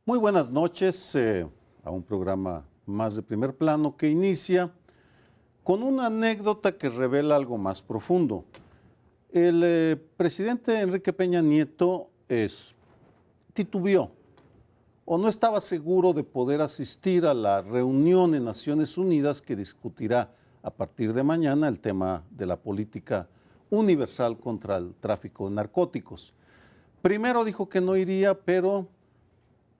Muy buenas noches a un programa más de primer plano que inicia con una anécdota que revela algo más profundo. El presidente Enrique Peña Nieto titubeó o no estaba seguro de poder asistir a la reunión en Naciones Unidas que discutirá a partir de mañana el tema de la política universal contra el tráfico de narcóticos. Primero dijo que no iría, pero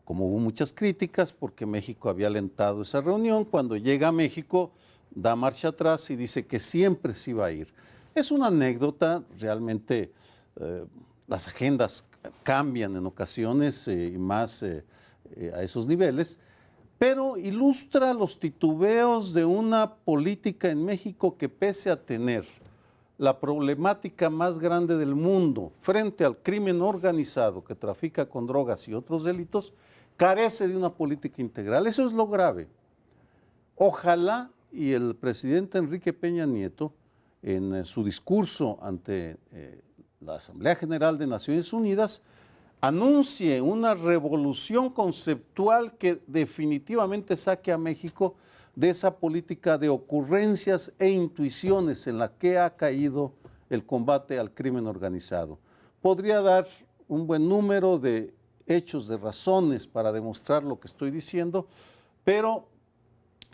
como hubo muchas críticas porque México había alentado esa reunión, cuando llega a México da marcha atrás y dice que siempre se iba a ir. Es una anécdota, realmente las agendas cambian en ocasiones y más a esos niveles, pero ilustra los titubeos de una política en México que pese a tener la problemática más grande del mundo frente al crimen organizado que trafica con drogas y otros delitos, carece de una política integral. Eso es lo grave. Ojalá y el presidente Enrique Peña Nieto, en su discurso ante la Asamblea General de Naciones Unidas, anuncie una revolución conceptual que definitivamente saque a México de esa política de ocurrencias e intuiciones en la que ha caído el combate al crimen organizado. Podría dar un buen número de hechos, de razones para demostrar lo que estoy diciendo, pero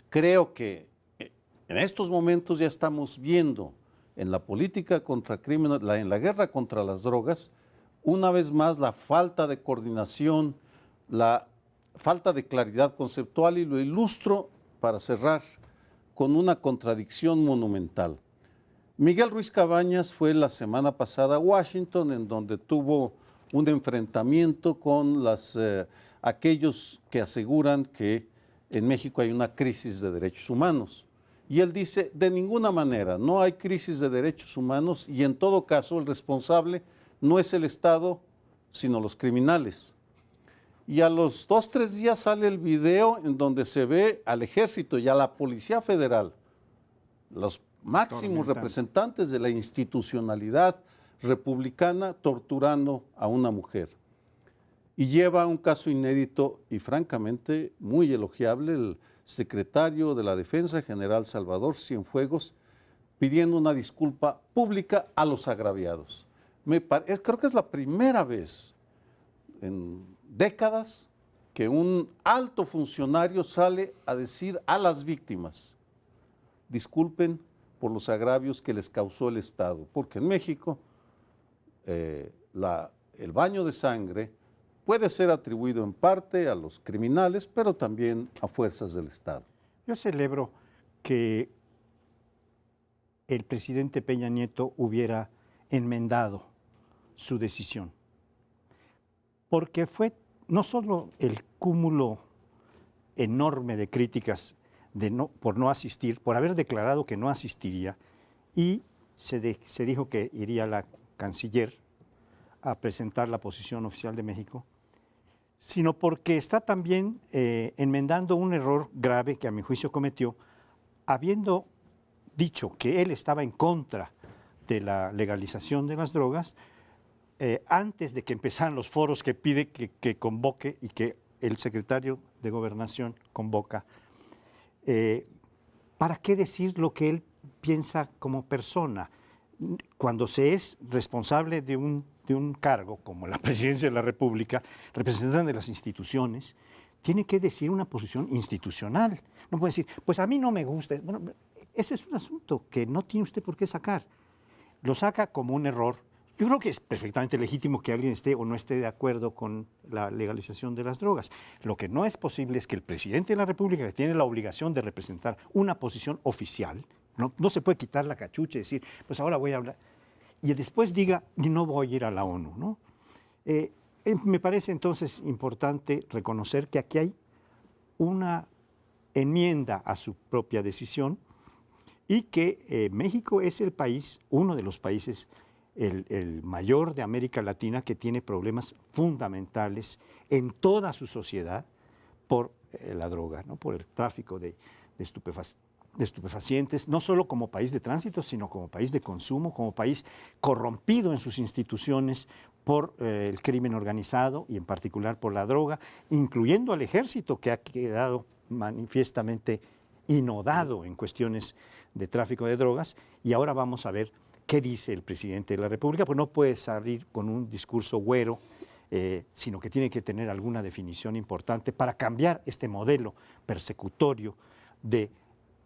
creo que en estos momentos ya estamos viendo en la política contra crimen, en la guerra contra las drogas, una vez más la falta de coordinación, la falta de claridad conceptual, y lo ilustro para cerrar con una contradicción monumental. Miguel Ruiz Cabañas fue la semana pasada a Washington, en donde tuvo un enfrentamiento con aquellos que aseguran que en México hay una crisis de derechos humanos. Y él dice, de ninguna manera, no hay crisis de derechos humanos, y en todo caso el responsable no es el Estado, sino los criminales. Y a los 2 o 3 días sale el video en donde se ve al Ejército y a la Policía Federal, los máximos representantes de la institucionalidad republicana, torturando a una mujer. Y lleva un caso inédito y francamente muy elogiable el secretario de la Defensa, general Salvador Cienfuegos, pidiendo una disculpa pública a los agraviados. Creo que es la primera vez en décadas que un alto funcionario sale a decir a las víctimas, disculpen por los agravios que les causó el Estado, porque en México el baño de sangre puede ser atribuido en parte a los criminales, pero también a fuerzas del Estado. Yo celebro que el presidente Peña Nieto hubiera enmendado su decisión, porque fue no solo el cúmulo enorme de críticas por no asistir, por haber declarado que no asistiría, y se dijo que iría la canciller a presentar la posición oficial de México, sino porque está también enmendando un error grave que a mi juicio cometió, habiendo dicho que él estaba en contra de la legalización de las drogas, antes de que empezaran los foros que pide que convoque y que el secretario de Gobernación convoca. ¿Para qué decir lo que él piensa como persona? Cuando se es responsable de un cargo como la presidencia de la República, representante de las instituciones, tiene que decir una posición institucional. No puede decir, pues a mí no me gusta. Bueno, ese es un asunto que no tiene usted por qué sacar. Lo saca como un error. Yo creo que es perfectamente legítimo que alguien esté o no esté de acuerdo con la legalización de las drogas. Lo que no es posible es que el presidente de la República, que tiene la obligación de representar una posición oficial, no se puede quitar la cachucha y decir, pues ahora voy a hablar, y después diga, no voy a ir a la ONU, ¿no? Me parece entonces importante reconocer que aquí hay una enmienda a su propia decisión y que México es el país, uno de los países, el mayor de América Latina, que tiene problemas fundamentales en toda su sociedad por la droga, ¿no? Por el tráfico de de estupefacientes, no solo como país de tránsito, sino como país de consumo, como país corrompido en sus instituciones por el crimen organizado y en particular por la droga, incluyendo al ejército, que ha quedado manifiestamente inodado en cuestiones de tráfico de drogas. Y ahora vamos a ver qué dice el presidente de la República, pues no puede salir con un discurso güero, sino que tiene que tener alguna definición importante para cambiar este modelo persecutorio de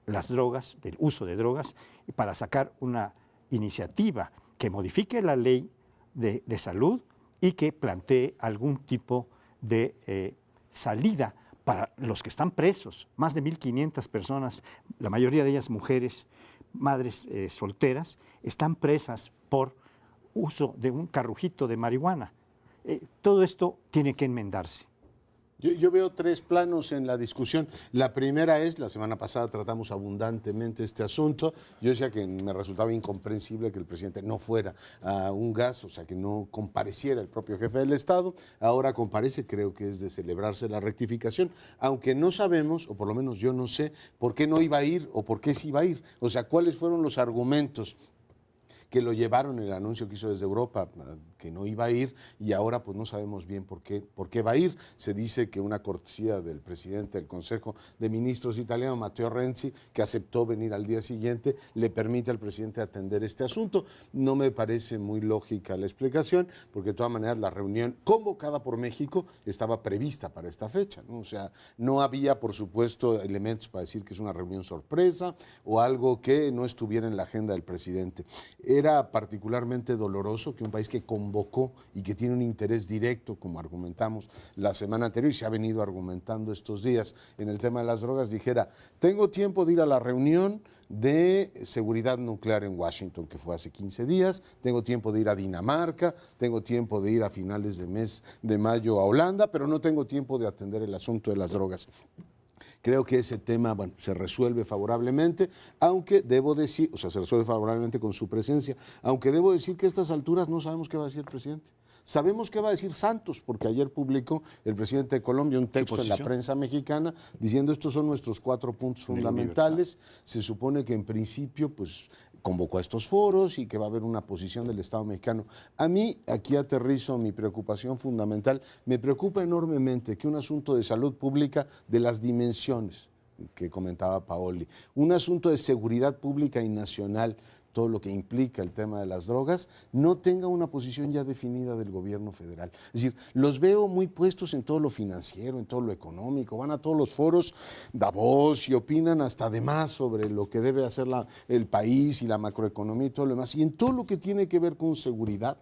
las drogas, del uso de drogas, y para sacar una iniciativa que modifique la ley de salud y que plantee algún tipo de salida para los que están presos. Más de 1.500 personas, la mayoría de ellas mujeres, madres solteras, están presas por uso de un carrujito de marihuana. Todo esto tiene que enmendarse. Yo veo tres planos en la discusión. La primera es, la semana pasada tratamos abundantemente este asunto, yo decía que me resultaba incomprensible que el presidente no fuera a un gas, o sea, que no compareciera el propio jefe del Estado. Ahora comparece, creo que es de celebrarse la rectificación, aunque no sabemos, o por lo menos yo no sé, por qué no iba a ir o por qué sí iba a ir. O sea, cuáles fueron los argumentos que lo llevaron el anuncio que hizo desde Europa, que no iba a ir, y ahora pues no sabemos bien por qué va a ir. Se dice que una cortesía del presidente del Consejo de Ministros italiano, Matteo Renzi, que aceptó venir al día siguiente, le permite al presidente atender este asunto. No me parece muy lógica la explicación, porque de todas maneras la reunión convocada por México estaba prevista para esta fecha, ¿no? O sea, no había, por supuesto, elementos para decir que es una reunión sorpresa o algo que no estuviera en la agenda del presidente. Era particularmente doloroso que un país que convocó y que tiene un interés directo, como argumentamos la semana anterior y se ha venido argumentando estos días en el tema de las drogas, dijera, tengo tiempo de ir a la reunión de seguridad nuclear en Washington, que fue hace 15 días, tengo tiempo de ir a Dinamarca, tengo tiempo de ir a finales de mes de mayo a Holanda, pero no tengo tiempo de atender el asunto de las drogas. Creo que ese tema, bueno, se resuelve favorablemente, aunque debo decir, o sea, se resuelve favorablemente con su presencia, aunque debo decir que a estas alturas no sabemos qué va a decir el presidente. Sabemos qué va a decir Santos, porque ayer publicó el presidente de Colombia un texto en la prensa mexicana diciendo estos son nuestros 4 puntos fundamentales. Se supone que en principio, pues, convocó a estos foros y que va a haber una posición del Estado mexicano. A mí, aquí aterrizo mi preocupación fundamental. Me preocupa enormemente que un asunto de salud pública de las dimensiones que comentaba Paoli, un asunto de seguridad pública y nacional, todo lo que implica el tema de las drogas, no tenga una posición ya definida del gobierno federal. Es decir, los veo muy puestos en todo lo financiero, en todo lo económico, van a todos los foros Davos y opinan hasta de más sobre lo que debe hacer el país y la macroeconomía y todo lo demás. Y en todo lo que tiene que ver con seguridad,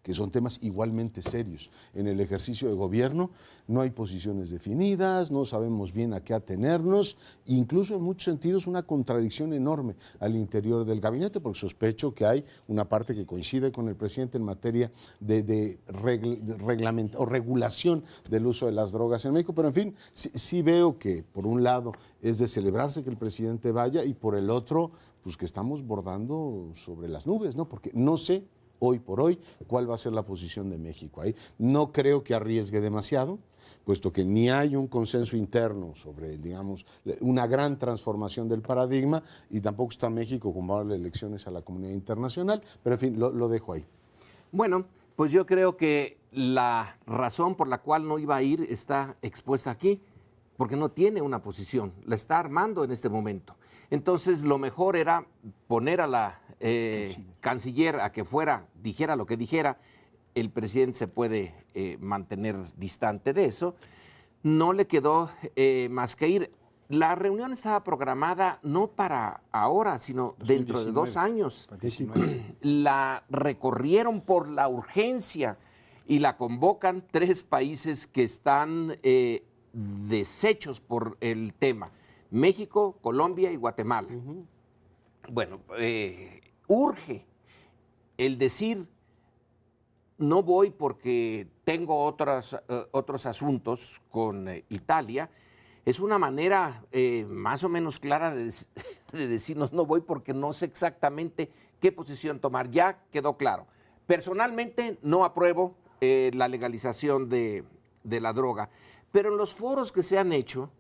que son temas igualmente serios. En el ejercicio de gobierno no hay posiciones definidas, no sabemos bien a qué atenernos, incluso en muchos sentidos una contradicción enorme al interior del gabinete, porque sospecho que hay una parte que coincide con el presidente en materia de regulación del uso de las drogas en México, pero en fin, sí veo que por un lado es de celebrarse que el presidente vaya y por el otro, pues que estamos bordando sobre las nubes, ¿no? Porque no sé hoy por hoy cuál va a ser la posición de México ahí. No creo que arriesgue demasiado, puesto que ni hay un consenso interno sobre, digamos, una gran transformación del paradigma y tampoco está México como va a dar elecciones a la comunidad internacional, pero en fin, lo dejo ahí. Bueno, pues yo creo que la razón por la cual no iba a ir está expuesta aquí, porque no tiene una posición, la está armando en este momento. Entonces, lo mejor era poner a la canciller a que dijera lo que dijera. El presidente se puede mantener distante de eso. No le quedó más que ir. La reunión estaba programada no para ahora, sino 2019, dentro de 2 años. La recorrieron por la urgencia y la convocan 3 países que están deshechos por el tema. México, Colombia y Guatemala. Bueno, urge el decir no voy porque tengo otros asuntos con Italia. Es una manera más o menos clara de decirnos no voy porque no sé exactamente qué posición tomar. Ya quedó claro. Personalmente no apruebo la legalización de la droga, pero en los foros que se han hecho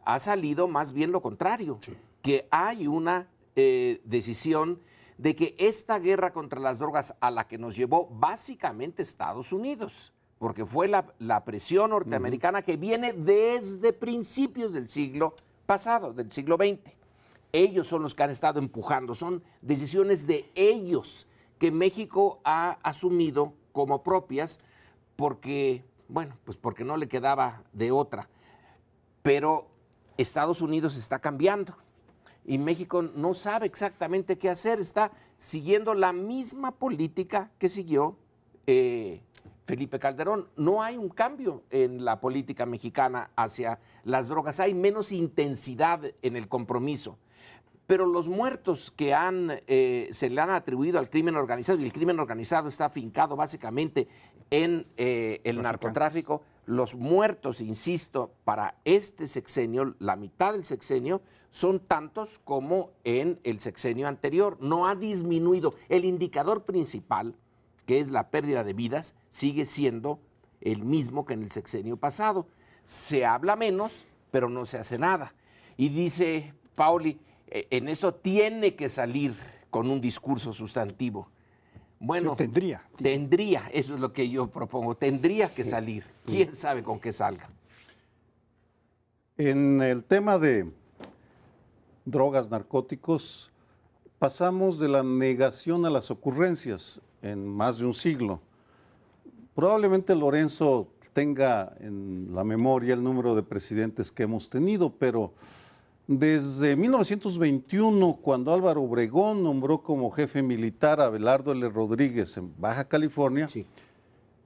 ha salido más bien lo contrario. Sí. que hay una decisión de que esta guerra contra las drogas a la que nos llevó básicamente Estados Unidos, porque fue la presión norteamericana que viene desde principios del siglo pasado, del siglo XX. Ellos son los que han estado empujando, son decisiones de ellos que México ha asumido como propias porque, bueno, pues porque no le quedaba de otra. Pero Estados Unidos está cambiando y México no sabe exactamente qué hacer, está siguiendo la misma política que siguió Felipe Calderón. No hay un cambio en la política mexicana hacia las drogas, hay menos intensidad en el compromiso. Pero los muertos que se le han atribuido al crimen organizado, y el crimen organizado está afincado básicamente en el narcotráfico, los muertos, insisto, para este sexenio, la mitad del sexenio, son tantos como en el sexenio anterior. No ha disminuido. El indicador principal, que es la pérdida de vidas, sigue siendo el mismo que en el sexenio pasado. Se habla menos, pero no se hace nada. Y dice Paoli, en eso tiene que salir con un discurso sustantivo. Bueno, tendría, eso es lo que yo propongo, tendría que salir. ¿Quién sabe con qué salga? En el tema de drogas, narcóticos, pasamos de la negación a las ocurrencias en más de un siglo. Probablemente Lorenzo tenga en la memoria el número de presidentes que hemos tenido, pero desde 1921, cuando Álvaro Obregón nombró como jefe militar a Abelardo L. Rodríguez en Baja California, Sí.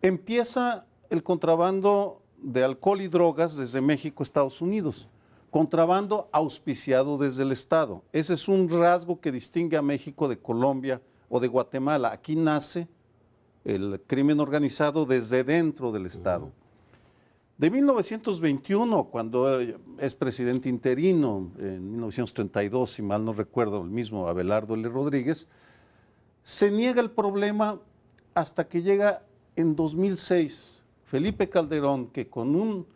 empieza el contrabando de alcohol y drogas desde México a Estados Unidos. Contrabando auspiciado desde el Estado. Ese es un rasgo que distingue a México de Colombia o de Guatemala. Aquí nace el crimen organizado desde dentro del Estado. De 1921, cuando es presidente interino, en 1932, si mal no recuerdo, el mismo Abelardo L. Rodríguez, se niega el problema hasta que llega en 2006 Felipe Calderón, que con un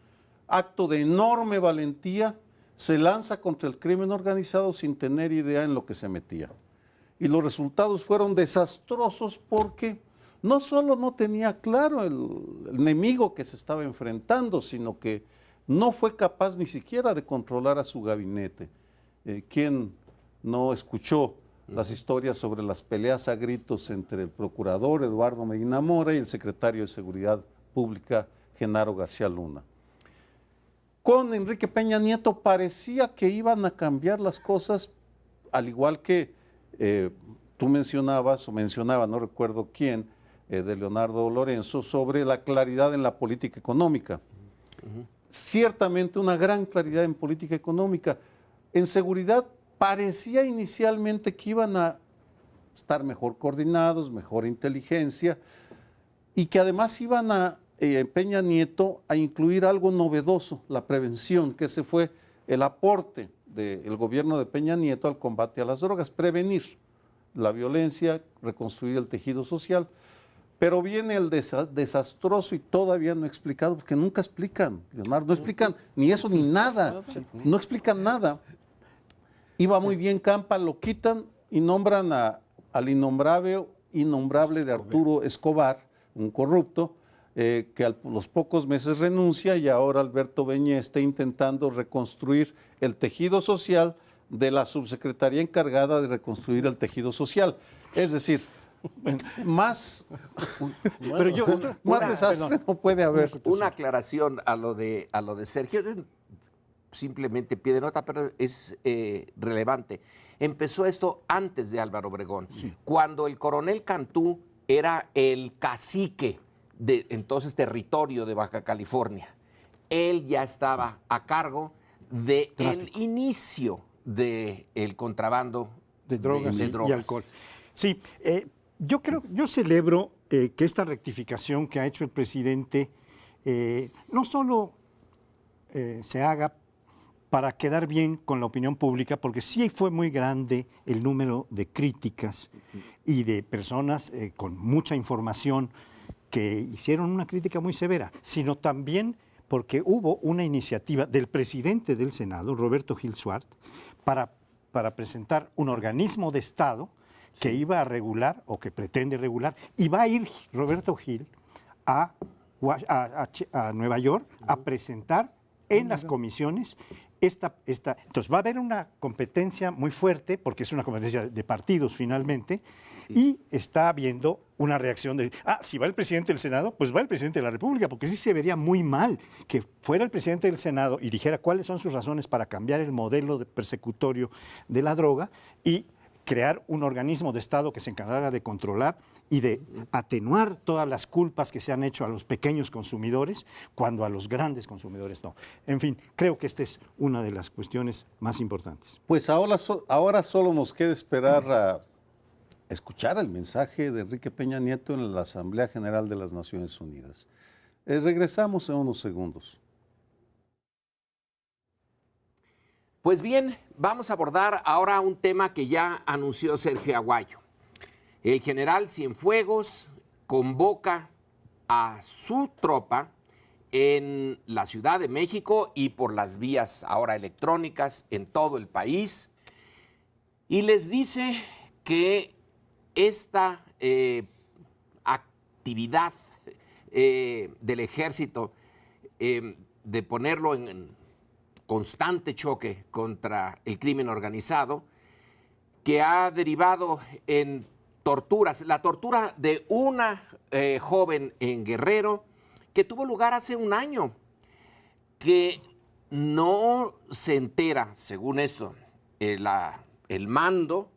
acto de enorme valentía se lanza contra el crimen organizado sin tener idea en lo que se metía. Y los resultados fueron desastrosos porque no solo no tenía claro el enemigo que se estaba enfrentando, sino que no fue capaz ni siquiera de controlar a su gabinete. ¿Quién no escuchó las historias sobre las peleas a gritos entre el procurador Eduardo Medina Mora y el secretario de Seguridad Pública Genaro García Luna? Con Enrique Peña Nieto parecía que iban a cambiar las cosas, al igual que tú mencionabas, o mencionaba, no recuerdo quién, de Leonardo Lorenzo, sobre la claridad en la política económica. Ciertamente una gran claridad en política económica. En seguridad parecía inicialmente que iban a estar mejor coordinados, mejor inteligencia, y que además iban a Peña Nieto a incluir algo novedoso, la prevención, que ese fue el aporte del gobierno de Peña Nieto al combate a las drogas, prevenir la violencia, reconstruir el tejido social. Pero viene el desastroso y todavía no explicado, porque nunca explican, Leonardo, no explican ni eso ni nada, no explican nada. Iba muy bien Campa, lo quitan y nombran al innombrable de Arturo Escobar, un corrupto, que a los pocos meses renuncia, y ahora Alberto Beñé está intentando reconstruir el tejido social de la subsecretaría encargada de reconstruir el tejido social. Es decir, más desastre no puede haber. Una aclaración a lo de Sergio, simplemente pie de nota, pero es relevante. Empezó esto antes de Álvaro Obregón, cuando el coronel Cantú era el cacique de entonces territorio de Baja California. Él ya estaba a cargo del inicio del contrabando de drogas, y alcohol. Sí, yo celebro que esta rectificación que ha hecho el presidente no solo se haga para quedar bien con la opinión pública, porque sí fue muy grande el número de críticas y de personas con mucha información que hicieron una crítica muy severa, sino también porque hubo una iniciativa del presidente del Senado, Roberto Gil Suart, para para presentar un organismo de Estado que iba a regular o que pretende regular, y va a ir Roberto Gil a Nueva York a presentar en las comisiones entonces va a haber una competencia muy fuerte, porque es una competencia de partidos finalmente, y está habiendo una reacción de, si va el presidente del Senado, pues va el presidente de la República, porque sí se vería muy mal que fuera el presidente del Senado y dijera cuáles son sus razones para cambiar el modelo persecutorio de la droga y crear un organismo de Estado que se encargara de controlar y de atenuar todas las culpas que se han hecho a los pequeños consumidores, cuando a los grandes consumidores no. En fin, creo que esta es una de las cuestiones más importantes. Pues ahora solo nos queda esperar a escuchar el mensaje de Enrique Peña Nieto en la Asamblea General de las Naciones Unidas. Regresamos en unos segundos. Pues bien, vamos a abordar ahora un tema que ya anunció Sergio Aguayo. El general Cienfuegos convoca a su tropa en la Ciudad de México y por las vías ahora electrónicas en todo el país, y les dice que esta actividad del ejército de ponerlo en constante choque contra el crimen organizado, que ha derivado en torturas, la tortura de una joven en Guerrero que tuvo lugar hace un año, que no se entera, según esto, el mando,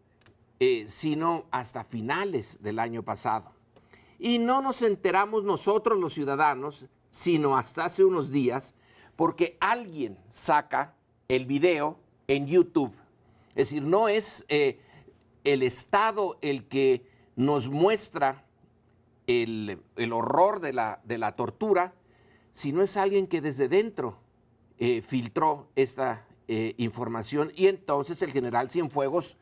sino hasta finales del año pasado. Y no nos enteramos nosotros los ciudadanos, sino hasta hace unos días, porque alguien saca el video en YouTube. Es decir, no es el Estado el que nos muestra el horror de la tortura, sino es alguien que desde dentro filtró esta información, y entonces el general Cienfuegos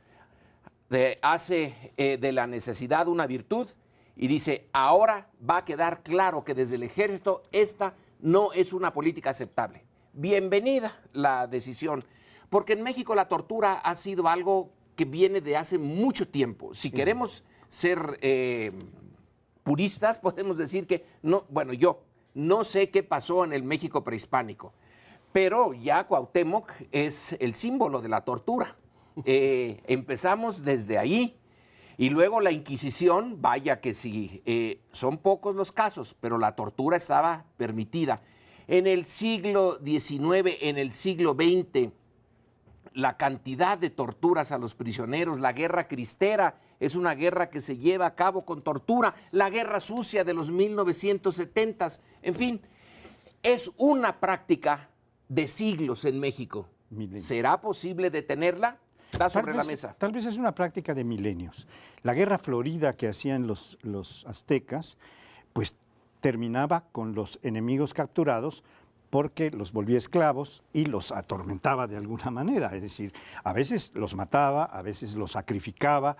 hace de la necesidad una virtud y dice, ahora va a quedar claro que desde el ejército esta no es una política aceptable. Bienvenida la decisión, porque en México la tortura ha sido algo que viene de hace mucho tiempo. Si queremos ser puristas, podemos decir que, no, bueno, yo no sé qué pasó en el México prehispánico, pero ya Cuauhtémoc es el símbolo de la tortura. Empezamos desde ahí. Y luego la Inquisición, vaya que sí, son pocos los casos, pero la tortura estaba permitida. En el siglo XIX, en el siglo XX, la cantidad de torturas a los prisioneros, la guerra cristera es una guerra que se lleva a cabo con tortura, la guerra sucia de los 1970s, en fin, es una práctica de siglos en México. ¿Será posible detenerla? Está sobre la mesa. Tal vez es una práctica de milenios. La guerra florida que hacían los aztecas, pues terminaba con los enemigos capturados porque los volvía esclavos y los atormentaba de alguna manera. Es decir, a veces los mataba, a veces los sacrificaba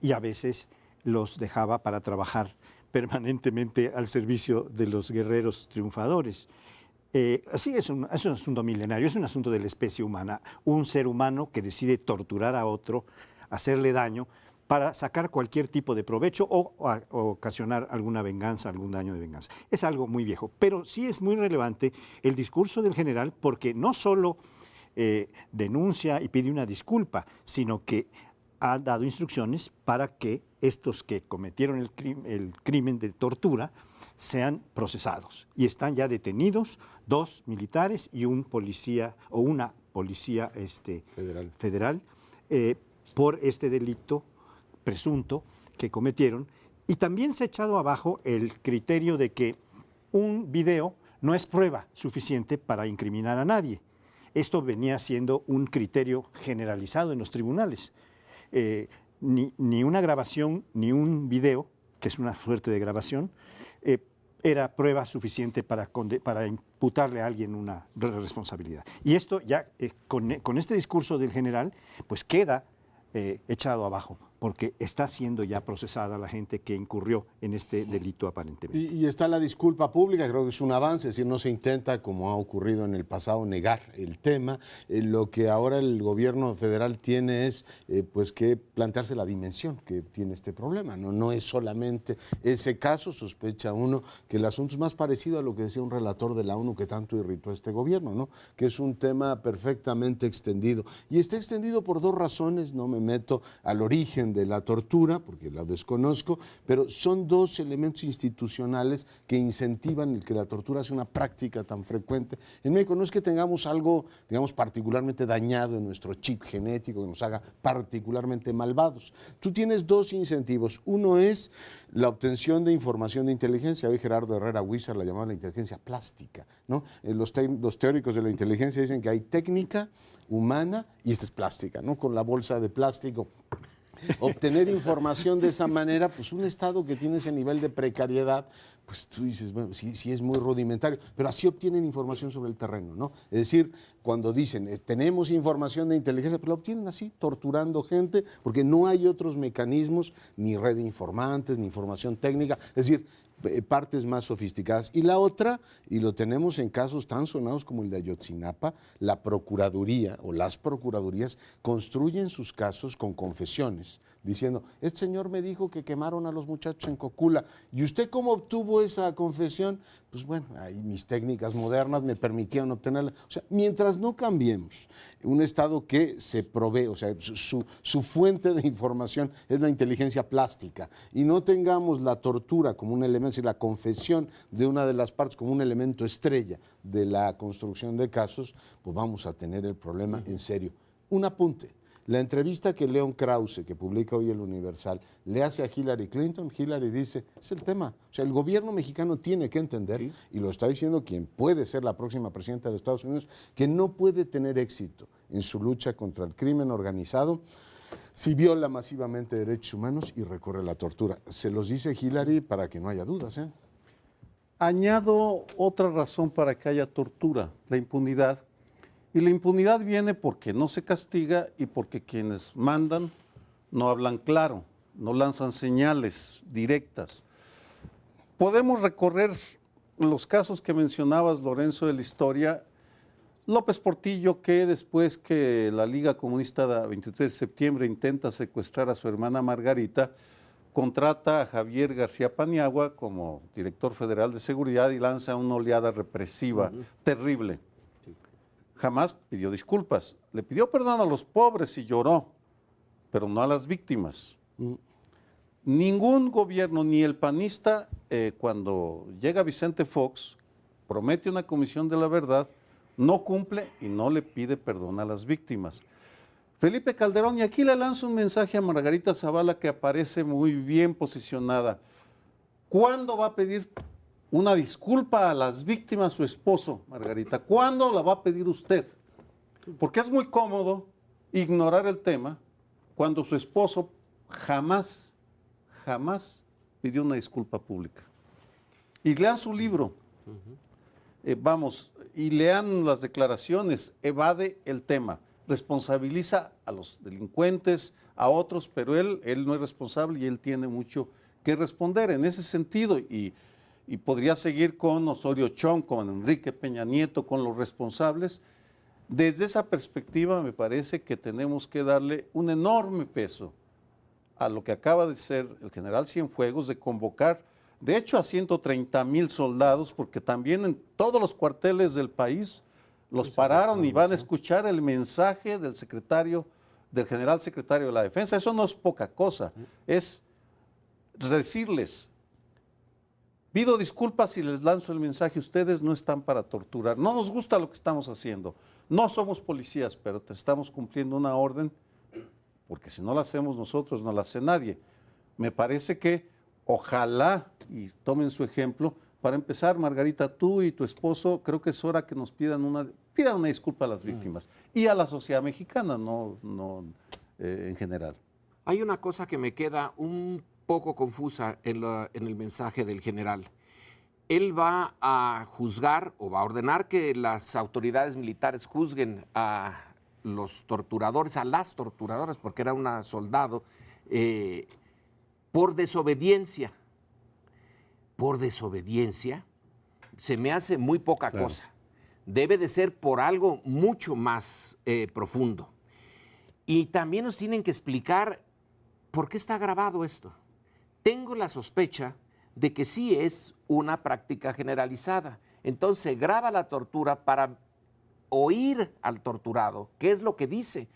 y a veces los dejaba para trabajar permanentemente al servicio de los guerreros triunfadores. Así es un asunto milenario, es un asunto de la especie humana, un ser humano que decide torturar a otro, hacerle daño para sacar cualquier tipo de provecho o ocasionar alguna venganza, algún daño de venganza. Es algo muy viejo, pero sí es muy relevante el discurso del general, porque no solo denuncia y pide una disculpa, sino que ha dado instrucciones para que estos que cometieron el crimen de tortura sean procesados. Y están ya detenidos 2 militares y un policía o una policía federal por este delito presunto que cometieron. Y también se ha echado abajo el criterio de que un video no es prueba suficiente para incriminar a nadie. Esto venía siendo un criterio generalizado en los tribunales. Ni una grabación ni un video, que es una suerte de grabación, era prueba suficiente para imputarle a alguien una responsabilidad. Y esto ya, con este discurso del general, pues queda echado abajo. porque está siendo ya procesada la gente que incurrió en este delito aparentemente. Y está la disculpa pública, creo que es un avance, es decir, no se intenta, como ha ocurrido en el pasado, negar el tema. Lo que ahora el gobierno federal tiene es pues que plantearse la dimensión que tiene este problema. No es solamente ese caso, sospecha uno que el asunto es más parecido a lo que decía un relator de la ONU que tanto irritó a este gobierno, ¿no? Que es un tema perfectamente extendido. Y está extendido por dos razones, no me meto al origen de la tortura, porque la desconozco, pero son dos elementos institucionales que incentivan el que la tortura sea una práctica tan frecuente en México. No es que tengamos algo, digamos, particularmente dañado en nuestro chip genético que nos haga particularmente malvados. Tú tienes dos incentivos. Uno es la obtención de información de inteligencia. Hoy Gerardo Herrera Huizar la llamaba la inteligencia plástica, ¿no? Los teóricos de la inteligencia dicen que hay técnica humana y esta es plástica, ¿no? Con la bolsa de plástico. Obtener información de esa manera, pues un Estado que tiene ese nivel de precariedad, pues tú dices, bueno, sí es muy rudimentario, pero así obtienen información sobre el terreno, ¿no? Es decir, cuando dicen, tenemos información de inteligencia, pues la obtienen así, torturando gente, porque no hay otros mecanismos, ni red de informantes, ni información técnica, es decir, partes más sofisticadas. Y la otra, y lo tenemos en casos tan sonados como el de Ayotzinapa, la Procuraduría o las Procuradurías construyen sus casos con confesiones, diciendo, este señor me dijo que quemaron a los muchachos en Cocula, ¿y usted cómo obtuvo esa confesión? Pues bueno, ahí mis técnicas modernas me permitieron obtenerla. O sea, mientras no cambiemos un Estado que se provee, o sea, su fuente de información es la inteligencia plástica, y no tengamos la tortura como un elemento, es decir, la confesión de una de las partes como un elemento estrella de la construcción de casos, pues vamos a tener el problema en serio. Un apunte. La entrevista que León Krause, que publica hoy el Universal, le hace a Hillary Clinton, Hillary dice, es el tema. O sea, el gobierno mexicano tiene que entender, sí, y lo está diciendo quien puede ser la próxima presidenta de los Estados Unidos, que no puede tener éxito en su lucha contra el crimen organizado si viola masivamente derechos humanos y recorre la tortura. Se los dice Hillary para que no haya dudas, ¿eh? Añado otra razón para que haya tortura, la impunidad. Y la impunidad viene porque no se castiga y porque quienes mandan no hablan claro, no lanzan señales directas. Podemos recorrer los casos que mencionabas, Lorenzo, de la historia. López Portillo, que después que la Liga Comunista de 23 de septiembre intenta secuestrar a su hermana Margarita, contrata a Javier García Paniagua como director federal de seguridad y lanza una oleada represiva terrible. Jamás pidió disculpas. Le pidió perdón a los pobres y lloró, pero no a las víctimas. Ningún gobierno, ni el panista, cuando llega Vicente Fox, promete una comisión de la verdad, no cumple y no le pide perdón a las víctimas. Felipe Calderón, y aquí le lanzo un mensaje a Margarita Zavala que aparece muy bien posicionada. ¿Cuándo va a pedir una disculpa a las víctimas su esposo, Margarita? ¿Cuándo la va a pedir usted? Porque es muy cómodo ignorar el tema cuando su esposo jamás pidió una disculpa pública. Y lean su libro, y lean las declaraciones, evade el tema, responsabiliza a los delincuentes, a otros, pero él no es responsable y él tiene mucho que responder en ese sentido. Y podría seguir con Osorio Chong, con Enrique Peña Nieto, con los responsables. Desde esa perspectiva me parece que tenemos que darle un enorme peso a lo que acaba de ser el general Cienfuegos de convocar, de hecho, a 130,000 soldados, porque también en todos los cuarteles del país los pararon y van a escuchar el mensaje del general secretario de la Defensa. Eso no es poca cosa, es decirles, pido disculpas si les lanzo el mensaje, ustedes no están para torturar, no nos gusta lo que estamos haciendo, no somos policías, pero te estamos cumpliendo una orden, porque si no la hacemos nosotros, no la hace nadie. Me parece que ojalá, y tomen su ejemplo, para empezar, Margarita, tú y tu esposo, creo que es hora que nos pidan una disculpa a las víctimas y a la sociedad mexicana, en general. Hay una cosa que me queda un poco confusa en el mensaje del general. Él va a juzgar o va a ordenar que las autoridades militares juzguen a los torturadores, a las torturadoras, porque era una soldado por desobediencia. Por desobediencia se me hace muy poca cosa. Debe de ser por algo mucho más profundo. Y también nos tienen que explicar por qué está grabado esto. Tengo la sospecha de que sí es una práctica generalizada. Entonces se graba la tortura para oír al torturado, qué es lo que dice.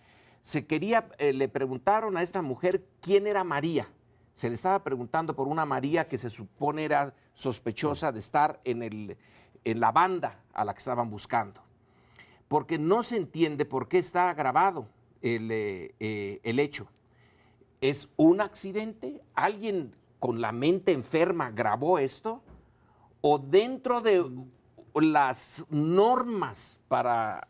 Le preguntaron a esta mujer quién era María. Se le estaba preguntando por una María que se supone era sospechosa de estar en la banda a la que estaban buscando. Porque no se entiende por qué está grabado el hecho. ¿Es un accidente? ¿Alguien con la mente enferma grabó esto? ¿O dentro de las normas para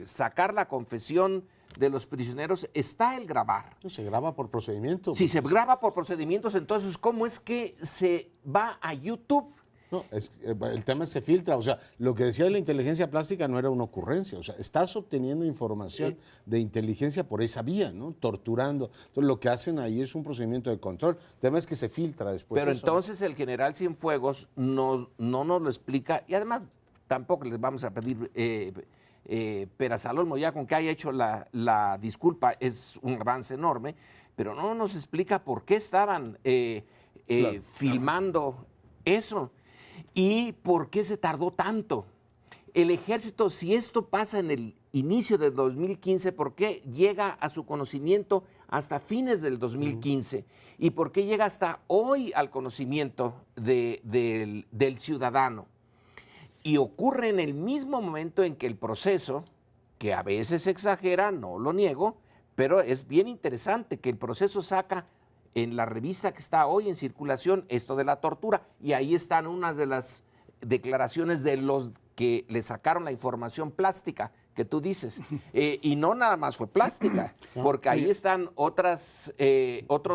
sacar la confesión de los prisioneros está el grabar? Se graba por procedimiento. Si se graba por procedimientos, entonces, ¿cómo es que se va a YouTube? No, el tema se filtra. O sea, lo que decía de la inteligencia plástica no era una ocurrencia. O sea, estás obteniendo información de inteligencia por esa vía, ¿no? Torturando. Entonces, lo que hacen ahí es un procedimiento de control. El tema es que se filtra después. Pero entonces el general Cienfuegos no nos lo explica, y además tampoco les vamos a pedir peras al olmo, ya con que haya hecho la disculpa es un avance enorme, pero no nos explica por qué estaban filmando eso. ¿Y por qué se tardó tanto? El ejército, si esto pasa en el inicio del 2015, ¿por qué llega a su conocimiento hasta fines del 2015? ¿Y por qué llega hasta hoy al conocimiento del ciudadano? Y ocurre en el mismo momento en que el proceso, que a veces exagera, no lo niego, pero es bien interesante que el proceso saca en la revista que está hoy en circulación esto de la tortura, y ahí están unas de las declaraciones de los que le sacaron la información plástica que tú dices, y no nada más fue plástica, porque ahí están otros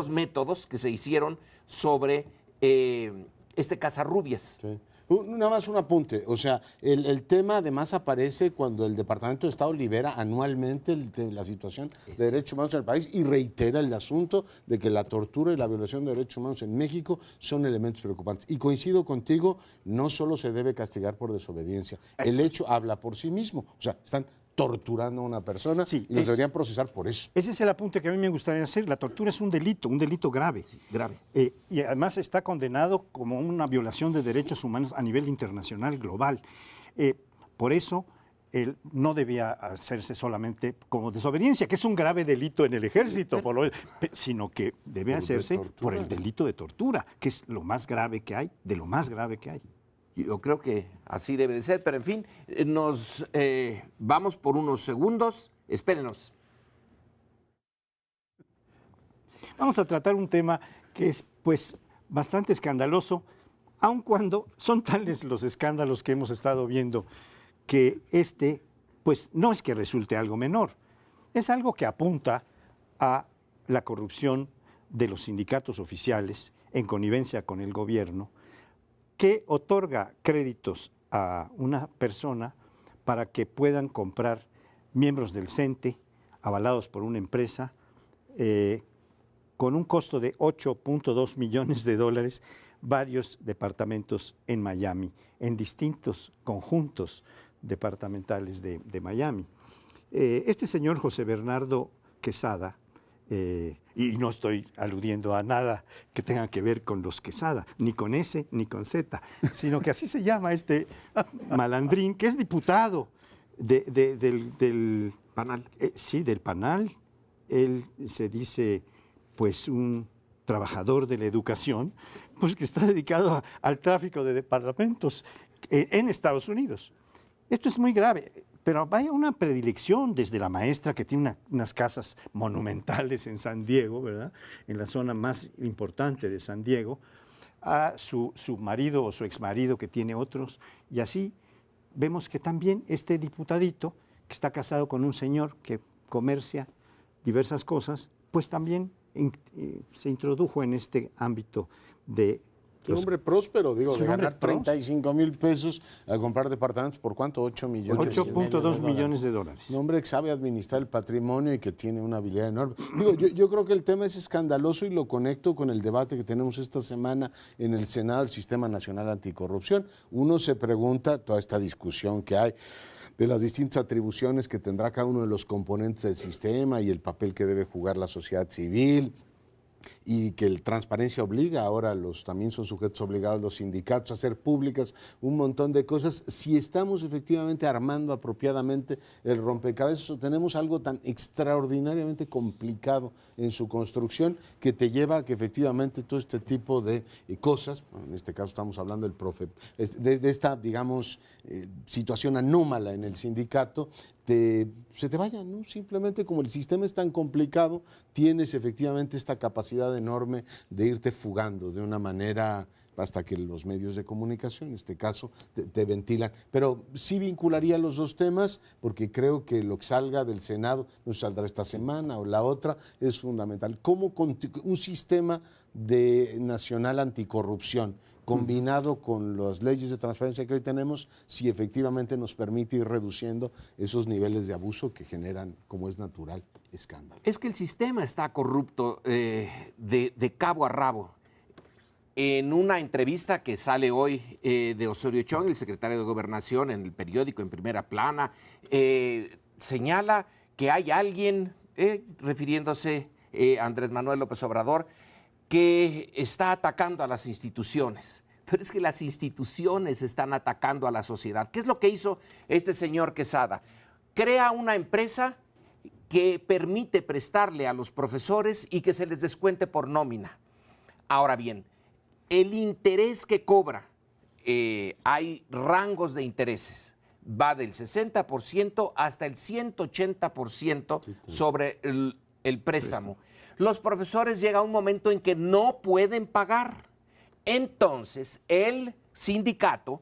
métodos que se hicieron sobre este Casarrubias. Sí. Nada más un apunte, o sea, el tema además aparece cuando el Departamento de Estado libera anualmente la situación de derechos humanos en el país y reitera el asunto de que la tortura y la violación de derechos humanos en México son elementos preocupantes. Y coincido contigo, no solo se debe castigar por desobediencia, el hecho habla por sí mismo, o sea, están torturando a una persona y los deberían procesar por eso. Ese es el apunte que a mí me gustaría hacer. La tortura es un delito grave. Sí, grave. Y además está condenado como una violación de derechos humanos a nivel internacional, global. Por eso no debía hacerse solamente como desobediencia, que es un grave delito en el ejército, sino que debe hacerse por el delito de tortura, que es lo más grave que hay, de lo más grave que hay. Yo creo que así debe de ser, pero en fin, nos vamos por unos segundos. Espérenos. Vamos a tratar un tema que es, pues, bastante escandaloso, aun cuando son tales los escándalos que hemos estado viendo que pues, no es que resulte algo menor, es algo que apunta a la corrupción de los sindicatos oficiales en connivencia con el gobierno, que otorga créditos a una persona para que puedan comprar miembros del CENTE, avalados por una empresa, con un costo de $8.2 millones, varios departamentos en Miami, en distintos conjuntos departamentales de Miami. Este señor José Bernardo Quesada, y no estoy aludiendo a nada que tenga que ver con los Quesada, ni con S ni con Z, sino que así se llama este malandrín, que es diputado del Panal. Sí, del Panal. Él se dice, pues, un trabajador de la educación, pues que está dedicado al tráfico de departamentos en Estados Unidos. Esto es muy grave. Pero hay una predilección desde la maestra, que tiene unas casas monumentales en San Diego, ¿verdad?, en la zona más importante de San Diego, a su marido o su exmarido, que tiene otros, y así vemos que también este diputadito, que está casado con un señor que comercia diversas cosas, pues también se introdujo en este ámbito de Es un hombre próspero, digo, Es de un hombre ganar 35,000 pesos a comprar departamentos, ¿por cuánto? 8 millones. 8.2 millones de dólares. Un hombre que sabe administrar el patrimonio y que tiene una habilidad enorme. Digo, yo creo que el tema es escandaloso y lo conecto con el debate que tenemos esta semana en el Senado del Sistema Nacional Anticorrupción. Uno se pregunta, toda esta discusión que hay de las distintas atribuciones que tendrá cada uno de los componentes del sistema y el papel que debe jugar la sociedad civil, y que la transparencia obliga, ahora también son sujetos obligados los sindicatos a hacer públicas un montón de cosas. Si estamos efectivamente armando apropiadamente el rompecabezas, o tenemos algo tan extraordinariamente complicado en su construcción que te lleva a que efectivamente todo este tipo de cosas, en este caso estamos hablando de esta, digamos, situación anómala en el sindicato, se te vayan, ¿no? Simplemente como el sistema es tan complicado, tienes efectivamente esta capacidad enorme de irte fugando de una manera hasta que los medios de comunicación, en este caso, te ventilan. Pero sí vincularía los dos temas, porque creo que lo que salga del Senado, no saldrá esta semana o la otra, es fundamental. ¿Cómo un sistema nacional anticorrupción, combinado con las leyes de transparencia que hoy tenemos, si efectivamente nos permite ir reduciendo esos niveles de abuso que generan, como es natural, escándalo? Es que el sistema está corrupto de cabo a rabo. En una entrevista que sale hoy de Osorio Chong, el secretario de Gobernación, en el periódico en primera plana, señala que hay alguien, refiriéndose a Andrés Manuel López Obrador, que está atacando a las instituciones. Pero es que las instituciones están atacando a la sociedad. ¿Qué es lo que hizo este señor Quesada? Crea una empresa que permite prestarle a los profesores y que se les descuente por nómina. Ahora bien, el interés que cobra, hay rangos de intereses, va del 60% hasta el 180% sobre el préstamo. Los profesores llega un momento en que no pueden pagar. Entonces, el sindicato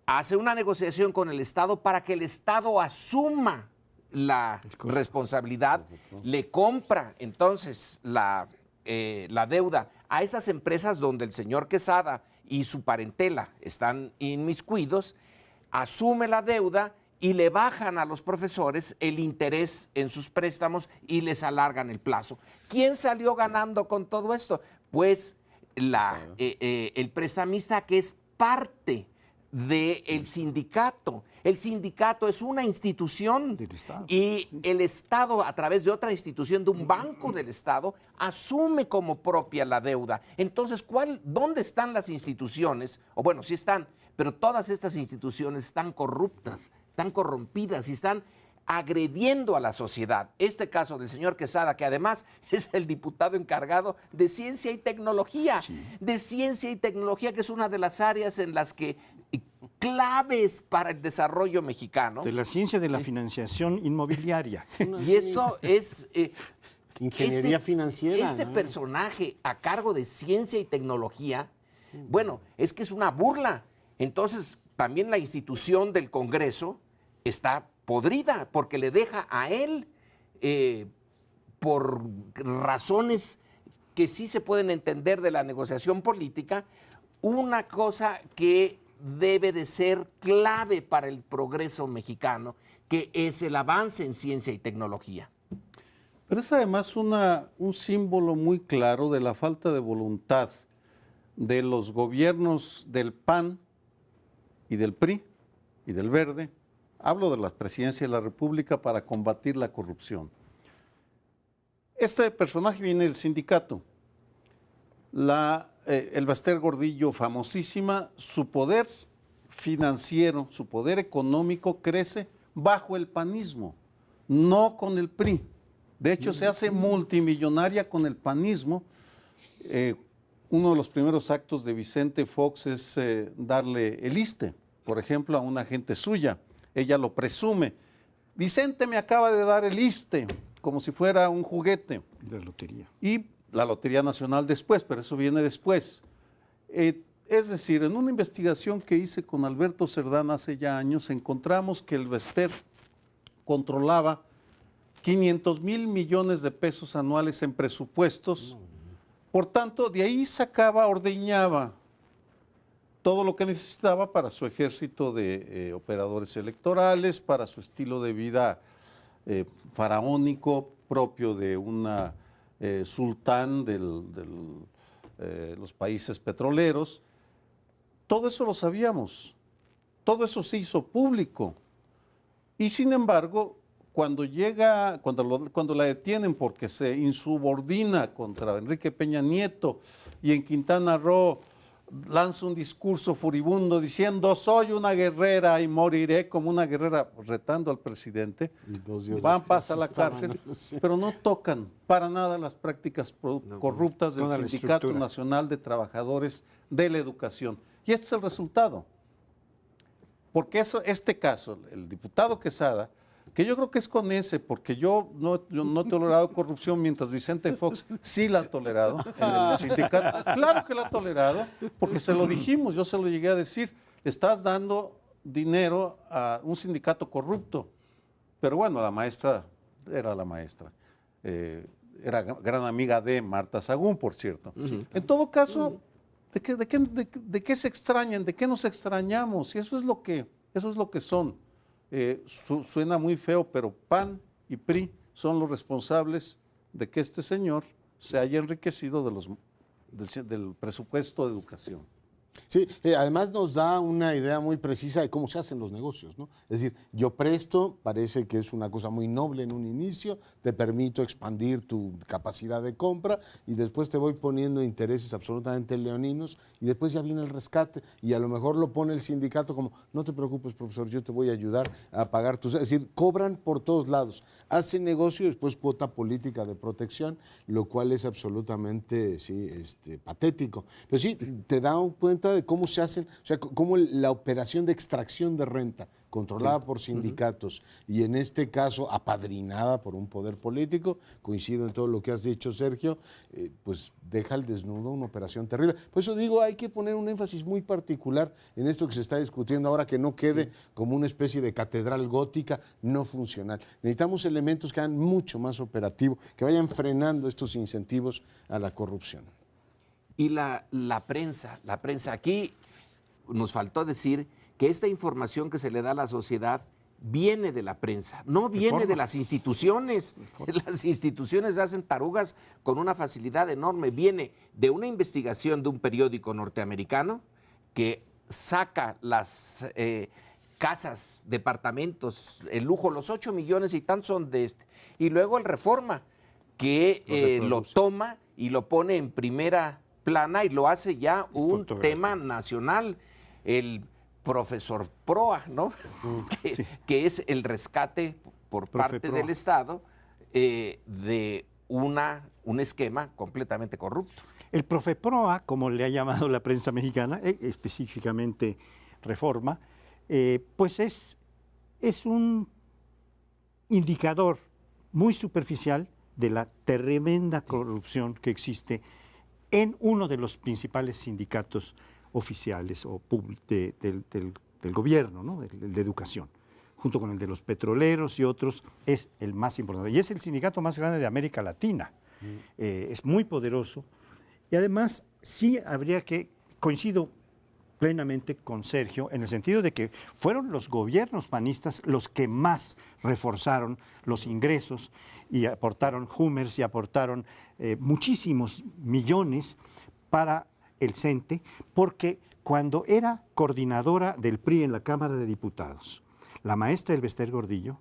hace una negociación con el Estado para que el Estado asuma la responsabilidad, le compra entonces la deuda a esas empresas donde el señor Quesada y su parentela están inmiscuidos, asume la deuda y le bajan a los profesores el interés en sus préstamos y les alargan el plazo. ¿Quién salió ganando con todo esto? Pues el prestamista, que es parte del sindicato. El sindicato es una institución del Estado, y el Estado, a través de otra institución, de un banco del Estado, asume como propia la deuda. Entonces, ¿dónde están las instituciones? O bueno, sí están, pero todas estas instituciones están corruptas, están corrompidas y están agrediendo a la sociedad. Este caso del señor Quesada, que además es el diputado encargado de Ciencia y Tecnología, que es una de las áreas en las que claves para el desarrollo mexicano. De la ciencia de la financiación inmobiliaria. Y esto es... ingeniería financiera. Este personaje a cargo de Ciencia y Tecnología, bueno, es que es una burla. Entonces, también la institución del Congreso está podrida, porque le deja a él, por razones que sí se pueden entender de la negociación política, una cosa que debe de ser clave para el progreso mexicano, que es el avance en ciencia y tecnología. Pero es además un símbolo muy claro de la falta de voluntad de los gobiernos del PAN y del PRI y del Verde. Hablo de la presidencia de la República, para combatir la corrupción. Este personaje viene del sindicato. El Baster Gordillo, famosísima, su poder financiero, su poder económico crece bajo el panismo, no con el PRI. De hecho, se hace multimillonaria con el panismo. Uno de los primeros actos de Vicente Fox es darle el ISSSTE, por ejemplo, a una agente suya. Ella lo presume. Vicente me acaba de dar el ISSSTE, como si fuera un juguete. De lotería. Y la Lotería Nacional después, pero eso viene después. Es decir, en una investigación que hice con Alberto Cerdán hace ya años, encontramos que el Baster controlaba 500,000 millones de pesos anuales en presupuestos Por tanto, de ahí sacaba, ordeñaba todo lo que necesitaba para su ejército de operadores electorales, para su estilo de vida faraónico propio de una sultán de los países petroleros. Todo eso lo sabíamos, todo eso se hizo público. Y sin embargo, cuando la detienen porque se insubordina contra Enrique Peña Nieto y en Quintana Roo lanza un discurso furibundo diciendo soy una guerrera y moriré como una guerrera, retando al presidente, van, pasa a la cárcel, pero no tocan para nada las prácticas corruptas del Sindicato Nacional de Trabajadores de la Educación. Y este es el resultado. Porque este caso, el diputado Quesada, que yo creo que es con ese, porque yo no he tolerado corrupción mientras Vicente Fox sí la ha tolerado en el sindicato. Claro que la ha tolerado, porque se lo dijimos, yo se lo llegué a decir, estás dando dinero a un sindicato corrupto. Pero bueno, la maestra era la maestra. Era gran amiga de Marta Sagún, por cierto. En todo caso, ¿de qué se extrañan? ¿De qué nos extrañamos? Y eso es lo que son. Suena muy feo, pero PAN y PRI son los responsables de que este señor se haya enriquecido del presupuesto de educación. Sí, además nos da una idea muy precisa de cómo se hacen los negocios, ¿no? Es decir, yo presto, parece que es una cosa muy noble en un inicio, te permito expandir tu capacidad de compra y después te voy poniendo intereses absolutamente leoninos y después ya viene el rescate y a lo mejor lo pone el sindicato como, no te preocupes, profesor, yo te voy a ayudar a pagar tus... Es decir, cobran por todos lados, hacen negocio y después cuota política de protección, lo cual es absolutamente, sí, patético. Pero sí, te da cuenta de cómo se hacen, o sea, cómo la operación de extracción de renta controlada por sindicatos y en este caso apadrinada por un poder político, coincido en todo lo que has dicho, Sergio, pues deja al desnudo una operación terrible. Por eso digo, hay que poner un énfasis muy particular en esto que se está discutiendo ahora, que no quede como una especie de catedral gótica no funcional. Necesitamos elementos que hagan mucho más operativo, que vayan frenando estos incentivos a la corrupción. Y la prensa, aquí nos faltó decir que esta información que se le da a la sociedad viene de la prensa, no viene de las instituciones. Las instituciones hacen tarugas con una facilidad enorme. Viene de una investigación de un periódico norteamericano que saca las casas, departamentos, el lujo, los 8 millones y tantos son de este. Y luego el Reforma, que lo toma y lo pone en primera plana y lo hace ya un tema nacional. El profesor Proa, ¿no? Que es el rescate por parte del Estado de un esquema completamente corrupto. El Profeproa, como le ha llamado la prensa mexicana, específicamente Reforma, pues es un indicador muy superficial de la tremenda corrupción que existe en uno de los principales sindicatos oficiales o del gobierno, ¿no? de educación, junto con el de los petroleros y otros, es el más importante. Y es el sindicato más grande de América Latina. Es muy poderoso. Y además, sí habría que, coincido plenamente con Sergio, en el sentido de que fueron los gobiernos panistas los que más reforzaron los ingresos y aportaron Hummers y aportaron muchísimos millones para el CENTE, porque cuando era coordinadora del PRI en la Cámara de Diputados, la maestra Elbester Gordillo,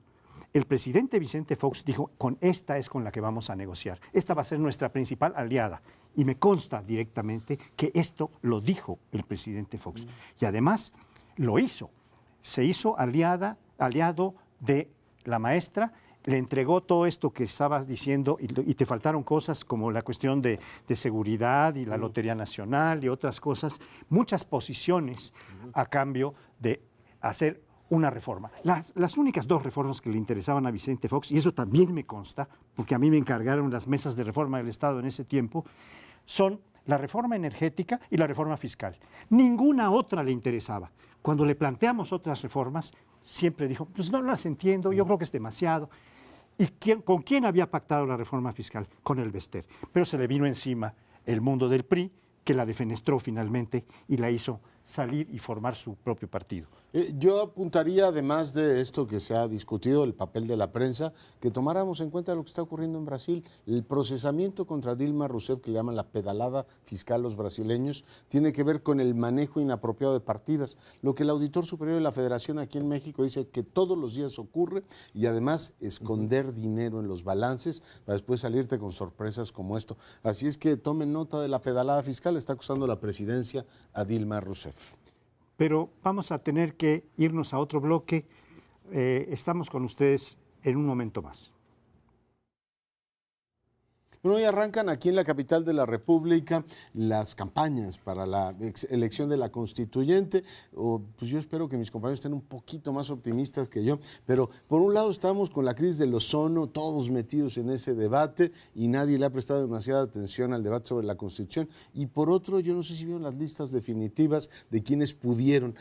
el presidente Vicente Fox dijo, con esta es con la que vamos a negociar. Esta va a ser nuestra principal aliada. Y me consta directamente que esto lo dijo el presidente Fox. Y además lo hizo. Se hizo aliado de la maestra, le entregó todo esto que estabas diciendo y te faltaron cosas como la cuestión de seguridad y la Lotería Nacional y otras cosas, muchas posiciones a cambio de hacer una reforma. Las únicas dos reformas que le interesaban a Vicente Fox, y eso también me consta, porque a mí me encargaron las mesas de reforma del Estado en ese tiempo, son la reforma energética y la reforma fiscal. Ninguna otra le interesaba. Cuando le planteamos otras reformas, siempre dijo, pues no las entiendo, yo creo que es demasiado. ¿Y con quién había pactado la reforma fiscal? Con Elbester. Pero se le vino encima el mundo del PRI, que la defenestró finalmente y la hizo salir y formar su propio partido. Yo apuntaría, además de esto que se ha discutido, el papel de la prensa, que tomáramos en cuenta lo que está ocurriendo en Brasil. El procesamiento contra Dilma Rousseff, que le llaman la pedalada fiscal los brasileños, tiene que ver con el manejo inapropiado de partidas. Lo que el Auditor Superior de la Federación aquí en México dice que todos los días ocurre, y además esconder dinero en los balances para después salirte con sorpresas como esto. Así es que tomen nota de la pedalada fiscal, está acusando la presidencia a Dilma Rousseff. Pero vamos a tener que irnos a otro bloque. Estamos con ustedes en un momento más. Bueno, hoy arrancan aquí en la capital de la República las campañas para la elección de la constituyente. Pues yo espero que mis compañeros estén un poquito más optimistas que yo, pero por un lado estamos con la crisis del ozono, todos metidos en ese debate y nadie le ha prestado demasiada atención al debate sobre la Constitución. Y por otro, yo no sé si vieron las listas definitivas de quienes pudieron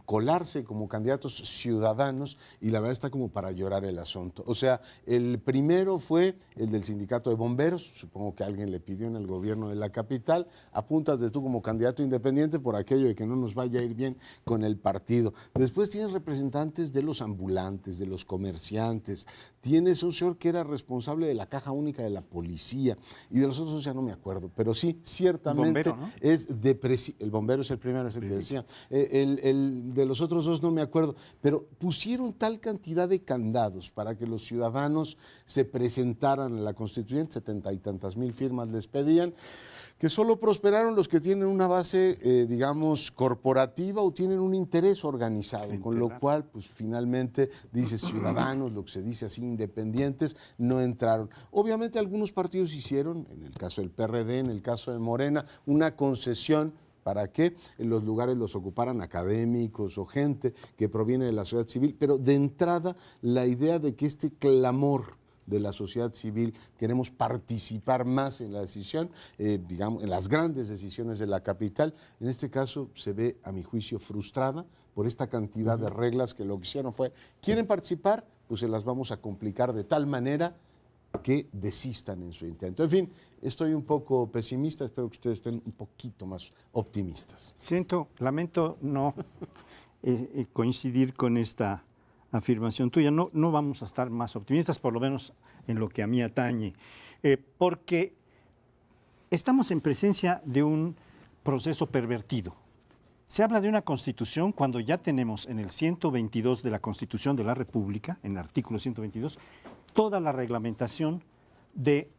colarse como candidatos ciudadanos, y la verdad está como para llorar el asunto. O sea, el primero fue el del sindicato de bomberos, supongo que alguien le pidió en el gobierno de la capital: apúntate tú como candidato independiente por aquello de que no nos vaya a ir bien con el partido. Después tienes representantes de los ambulantes, de los comerciantes, tienes un señor que era responsable de la caja única de la policía, y de los otros ya no me acuerdo, pero sí, ciertamente bombero, ¿no? el bombero es el primero, es el que decía, el de los otros dos no me acuerdo, pero pusieron tal cantidad de candados para que los ciudadanos se presentaran a la constituyente, 70 y tantas mil firmas les pedían, que solo prosperaron los que tienen una base, digamos, corporativa o tienen un interés organizado, con lo cual, pues finalmente, dice ciudadanos, lo que se dice así, independientes, no entraron. Obviamente algunos partidos hicieron, en el caso del PRD, en el caso de Morena, una concesión para que en los lugares los ocuparan académicos o gente que proviene de la sociedad civil, pero de entrada la idea de que este clamor de la sociedad civil, queremos participar más en la decisión, digamos, en las grandes decisiones de la capital, en este caso se ve, a mi juicio, frustrada por esta cantidad de reglas que lo que hicieron fue, ¿quieren participar? Pues se las vamos a complicar de tal manera que desistan en su intento. En fin, estoy un poco pesimista, espero que ustedes estén un poquito más optimistas. Lamento no coincidir con esta afirmación tuya. No vamos a estar más optimistas, por lo menos en lo que a mí atañe, porque estamos en presencia de un proceso pervertido. Se habla de una constitución cuando ya tenemos en el 122 de la Constitución de la República, en el artículo 122, toda la reglamentación de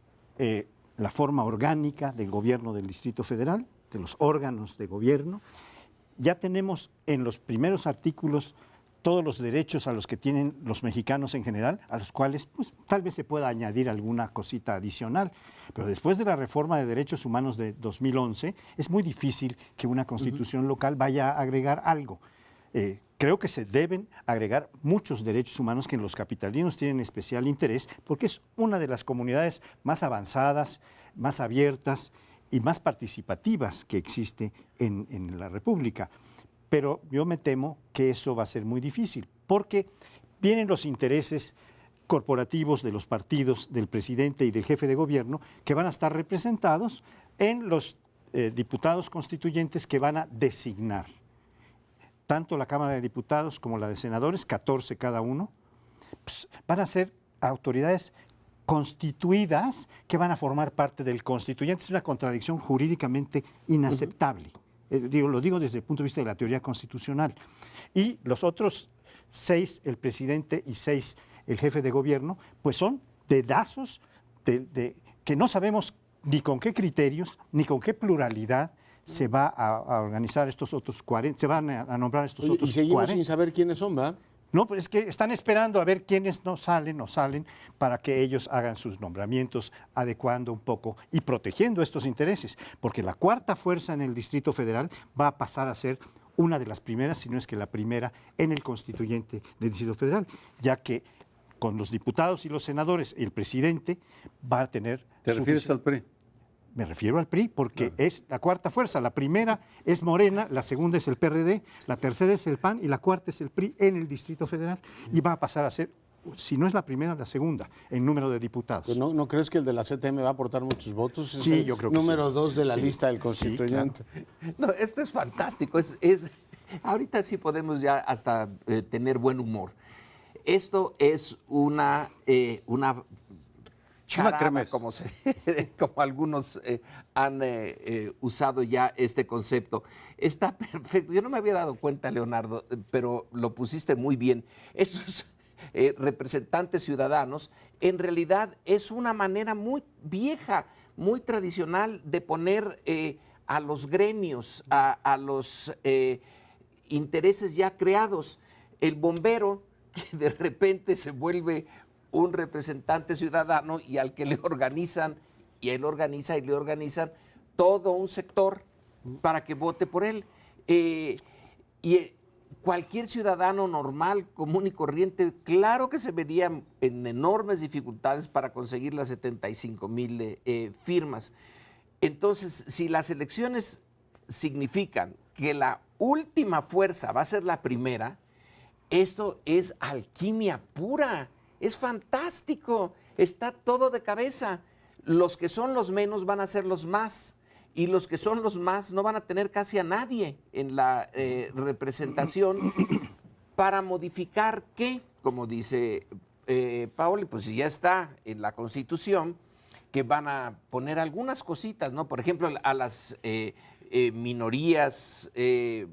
la forma orgánica del gobierno del Distrito Federal, de los órganos de gobierno. Ya tenemos en los primeros artículos todos los derechos a los que tienen los mexicanos en general, a los cuales pues, tal vez se pueda añadir alguna cosita adicional. Pero después de la reforma de derechos humanos de 2011, es muy difícil que una constitución local vaya a agregar algo. Creo que se deben agregar muchos derechos humanos que en los capitalinos tienen especial interés, porque es una de las comunidades más avanzadas, más abiertas y más participativas que existe en la República. Pero yo me temo que eso va a ser muy difícil, porque vienen los intereses corporativos de los partidos, del presidente y del jefe de gobierno, que van a estar representados en los diputados constituyentes que van a designar. Tanto la Cámara de Diputados como la de Senadores, 14 cada uno, pues, van a ser autoridades constituidas que van a formar parte del constituyente. Es una contradicción jurídicamente inaceptable. Lo digo desde el punto de vista de la teoría constitucional. Y los otros 6, el presidente, y 6, el jefe de gobierno, pues son dedazos que no sabemos ni con qué criterios, ni con qué pluralidad se va a organizar estos otros 40, se van a nombrar estos otros 40. Y seguimos sin saber quiénes son, ¿va? No, pues es que están esperando a ver quiénes no salen para que ellos hagan sus nombramientos, adecuando un poco y protegiendo estos intereses, porque la cuarta fuerza en el Distrito Federal va a pasar a ser una de las primeras, si no es que la primera, en el constituyente del Distrito Federal, ya que con los diputados y los senadores, el presidente va a tener... ¿Te refieres al PRI? Me refiero al PRI porque es la cuarta fuerza. La primera es Morena, la segunda es el PRD, la tercera es el PAN y la cuarta es el PRI en el Distrito Federal. Y va a pasar a ser si no es la primera, la segunda, en número de diputados. Pues ¿no crees que el de la CTM va a aportar muchos votos? Es Sí, el yo creo que número sí. 2 de la Sí. lista del Sí, constituyente. No, esto es fantástico. Ahorita sí podemos ya hasta tener buen humor. Esto es una charada, kermés. como algunos han usado ya este concepto. Está perfecto. Yo no me había dado cuenta, Leonardo, pero lo pusiste muy bien. Estos representantes ciudadanos, en realidad es una manera muy vieja, muy tradicional de poner a los gremios, a los intereses ya creados. El bombero, que de repente se vuelve un representante ciudadano y al que le organizan, y él organiza y le organizan todo un sector para que vote por él. Cualquier ciudadano normal, común y corriente, claro que se vería en enormes dificultades para conseguir las 75,000 firmas. Entonces, si las elecciones significan que la última fuerza va a ser la primera, esto es alquimia pura, es fantástico, está todo de cabeza. Los que son los menos van a ser los más, y los que son los más no van a tener casi a nadie en la representación para modificar qué, como dice Paoli, pues si ya está en la Constitución, que van a poner algunas cositas, ¿no? Por ejemplo, a las minorías que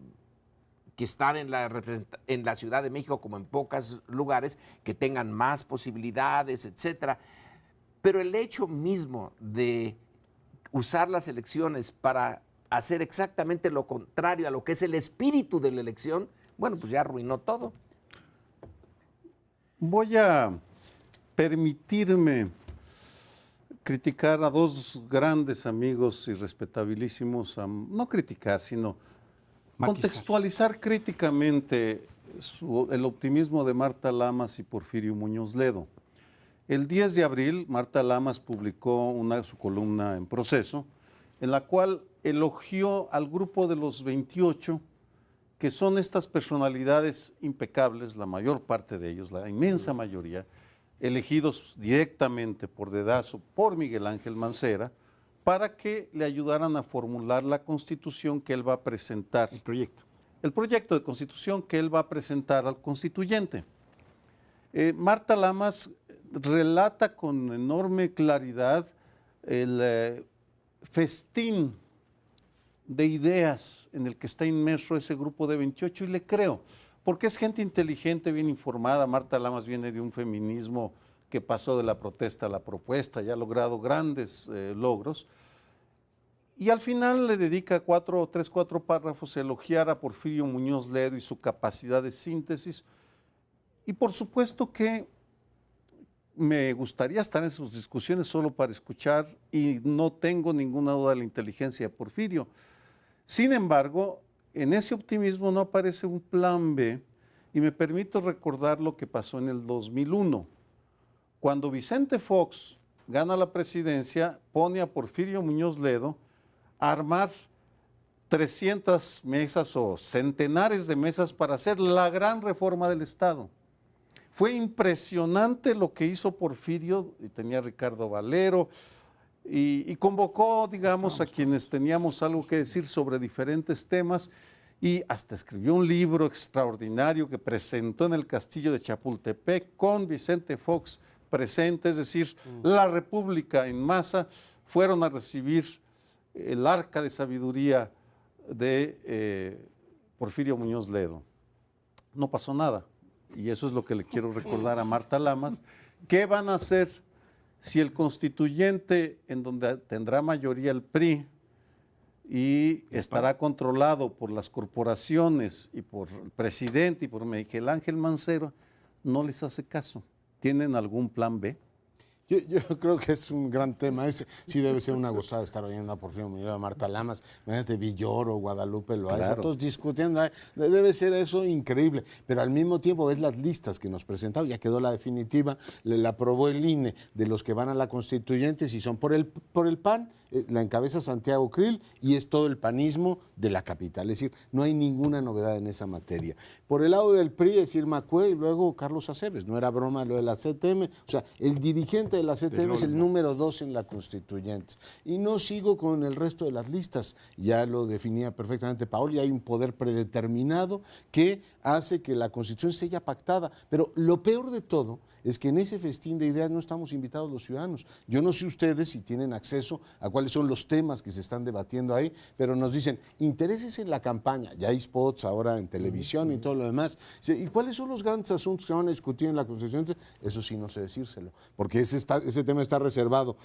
están en la Ciudad de México, como en pocos lugares, que tengan más posibilidades, etcétera. Pero el hecho mismo de usar las elecciones para hacer exactamente lo contrario a lo que es el espíritu de la elección, bueno, pues ya arruinó todo. Voy a permitirme criticar a dos grandes amigos y respetabilísimos, no criticar, sino Matizar. contextualizar críticamente el optimismo de Marta Lamas y Porfirio Muñoz Ledo. El 10 de abril, Marta Lamas publicó su columna en Proceso, en la cual elogió al grupo de los 28, que son estas personalidades impecables, la mayor parte de ellos, la inmensa mayoría, elegidos directamente por dedazo por Miguel Ángel Mancera, para que le ayudaran a formular la constitución que él va a presentar. El proyecto de constitución que él va a presentar al constituyente. Marta Lamas relata con enorme claridad el festín de ideas en el que está inmerso ese grupo de 28, y le creo, porque es gente inteligente, bien informada. Marta Lamas viene de un feminismo que pasó de la protesta a la propuesta y ha logrado grandes logros. Y al final le dedica 4 párrafos a elogiar a Porfirio Muñoz Ledo y su capacidad de síntesis. Y por supuesto que me gustaría estar en sus discusiones solo para escuchar, y no tengo ninguna duda de la inteligencia de Porfirio. Sin embargo, en ese optimismo no aparece un plan B, y me permito recordar lo que pasó en el 2001. Cuando Vicente Fox gana la presidencia, pone a Porfirio Muñoz Ledo a armar 300 mesas o centenares de mesas para hacer la gran reforma del Estado. Fue impresionante lo que hizo Porfirio, y tenía a Ricardo Valero, y convocó, digamos, a quienes teníamos algo que decir sobre diferentes temas, y hasta escribió un libro extraordinario que presentó en el Castillo de Chapultepec con Vicente Fox presente, es decir, la República en masa fueron a recibir el arca de sabiduría de Porfirio Muñoz Ledo. No pasó nada. Y eso es lo que le quiero recordar a Marta Lamas. ¿Qué van a hacer si el constituyente, en donde tendrá mayoría el PRI y estará controlado por las corporaciones y por el presidente y por Miguel Ángel Mancera, no les hace caso? ¿Tienen algún plan B? Yo creo que es un gran tema. Ese sí debe ser una gozada estar oyendo a Porfirio Muñoz, a Marta Lamas, imagínate Villoro, Guadalupe Loaiza, Claro. todos discutiendo. Debe ser eso increíble. Pero al mismo tiempo ves las listas que nos presentaron, ya quedó la definitiva, la aprobó el INE de los que van a la constituyente, si son por el PAN, la encabeza Santiago Krill y es todo el panismo de la capital. Es decir, no hay ninguna novedad en esa materia. Por el lado del PRI es Irma Cue y luego Carlos Aceves. No era broma lo de la CTM. O sea, el dirigente de la CTM es el número 2 en la constituyente. Y no sigo con el resto de las listas. Ya lo definía perfectamente Paul, y hay un poder predeterminado que hace que la constitución sea pactada. Pero lo peor de todo es que en ese festín de ideas no estamos invitados los ciudadanos. Yo no sé ustedes si tienen acceso a cuáles son los temas que se están debatiendo ahí, pero nos dicen, interésese en la campaña, ya hay spots ahora en televisión y todo lo demás. ¿Y cuáles son los grandes asuntos que van a discutir en la Constitución? Eso sí no sé decírselo, porque ese tema está reservado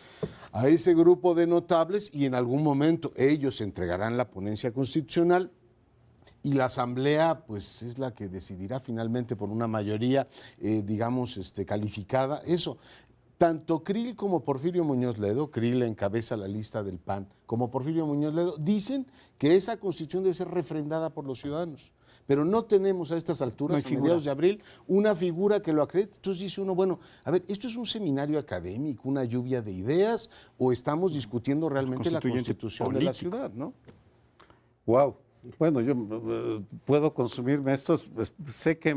a ese grupo de notables y en algún momento ellos entregarán la ponencia constitucional. Y la Asamblea, pues, es la que decidirá finalmente por una mayoría, digamos, calificada. Eso, tanto Krill como Porfirio Muñoz Ledo, Krill encabeza la lista del PAN, como Porfirio Muñoz Ledo, dicen que esa constitución debe ser refrendada por los ciudadanos. Pero no tenemos a estas alturas, a mediados de abril, una figura que lo acredite. Entonces dice uno, bueno, a ver, ¿esto es un seminario académico, una lluvia de ideas, o estamos discutiendo realmente la Constitución de la ciudad, ¿no? Wow. Bueno, yo puedo consumirme esto. Sé que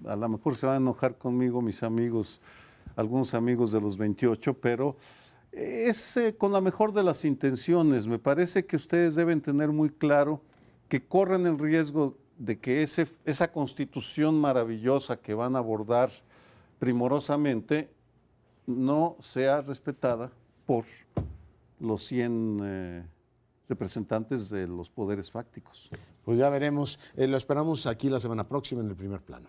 a lo mejor se van a enojar conmigo mis amigos, algunos amigos de los 28, pero es con la mejor de las intenciones. Me parece que ustedes deben tener muy claro que corren el riesgo de que esa constitución maravillosa que van a abordar primorosamente no sea respetada por los 100 representantes de los poderes fácticos. Pues ya veremos, lo esperamos aquí la semana próxima en el Primer Plano.